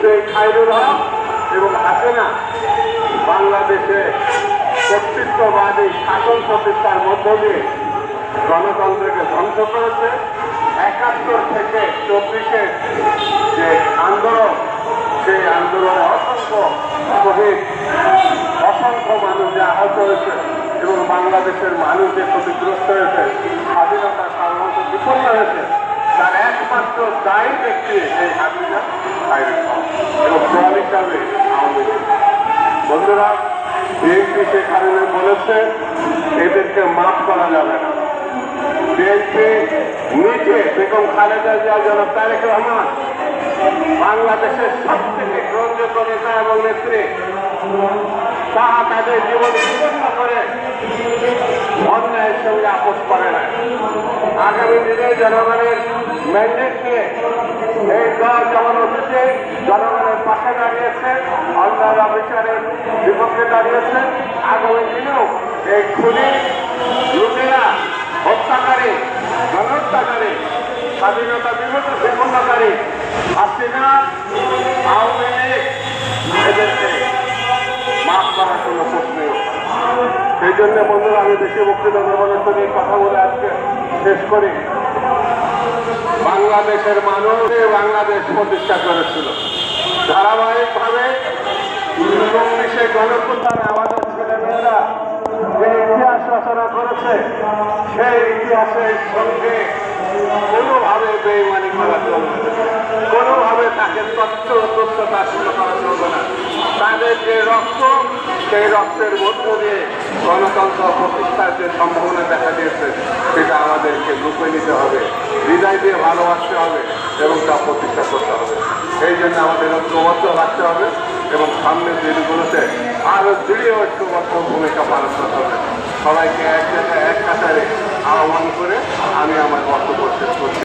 কিন্তু এই খায়রুল হক এবং হাসিনা বাংলাদেশে কর্তৃত্ববাদী শাসন প্রতিষ্ঠার মধ্য দিয়ে গণতন্ত্রকে ধ্বংস করেছে। ৭১ থেকে ২৪-এর যে আন্দোলন, সেই আন্দোলনে অসংখ্য শহীদ, অসংখ্য মানুষ যে আহত হয়েছে এবং বাংলাদেশের মানুষ যে ক্ষতিগ্রস্ত হয়েছে, স্বাধীনতা সাধারণত বিপন্ন হয়েছে, তার একমাত্র দায়ী ব্যক্তি এই হাসিনা খায়রুল হক এবং দল হিসাবে আওয়ামী লীগ। বন্ধুরা, বিএনপি সেখানে বলেছে এদেরকে মাফ করা যাবে না। বিএনপি নিচে বেগম খালেদা জিয়া, জনাব তারেক রহমান বাংলাদেশের সবথেকে গ্রহণযোগ্য নেতা এবং নেত্রী, তারা তাদের জীবন বিপন্ন করে অন্যায়ের সঙ্গে আপোষ করে না। আগামী দিনে জনগণের ম্যান্ডেট নিয়ে এই দল যেমন অতীতে জনগণের পাশে দাঁড়িয়েছে, অন্যায় বিচারের বিপক্ষে দাঁড়িয়েছে, আগামী দিনেও এই খুনি, লুটেরা, হত্যাকারী, গণহত্যাকারী, স্বাধীনতা বিপন্নকারী হাসিনা, আওয়ামী লীগ এদেরকে মাফ করার কোনো প্রশ্নই ওঠে না। সেই জন্য বন্ধুরা, আমি দেশে-মুক্তি জনগণের সঙ্গে কথা বলে আজকে শেষ করি। বাংলাদেশের মানুষ বাংলাদেশ প্রতিষ্ঠা করেছিল ধারাবাহিকভাবে। 19-এ গণঅভ্যুত্থানে আমাদের ছেলেমেয়েরা যে ইতিহাস রচনা করেছে, সেই ইতিহাসের সঙ্গে কোনোভাবে বেইমানি করা চলবে না, কোনোভাবে তাকে তথ্যতা করা চলবে না। তাদের যে রক্ত, সেই রক্তের মধ্য দিয়ে গণতন্ত্র প্রতিষ্ঠার যে সম্ভাবনা দেখা দিয়েছে, সেটা আমাদেরকে লুপে নিতে হবে, হৃদয় দিয়ে ভালোবাসতে হবে এবং তা প্রতিষ্ঠা করতে হবে। এই জন্য আমাদের ঐক্যবদ্ধ রাখতে হবে এবং সামনের দিনগুলোতে আরও দৃঢ় ঐক্যবদ্ধ ভূমিকা পালন করতে হবে। সবাইকে এক জায়গায় এক কাতারে আহ্বান করে আমি আমার বক্তব্য শেষ করছি।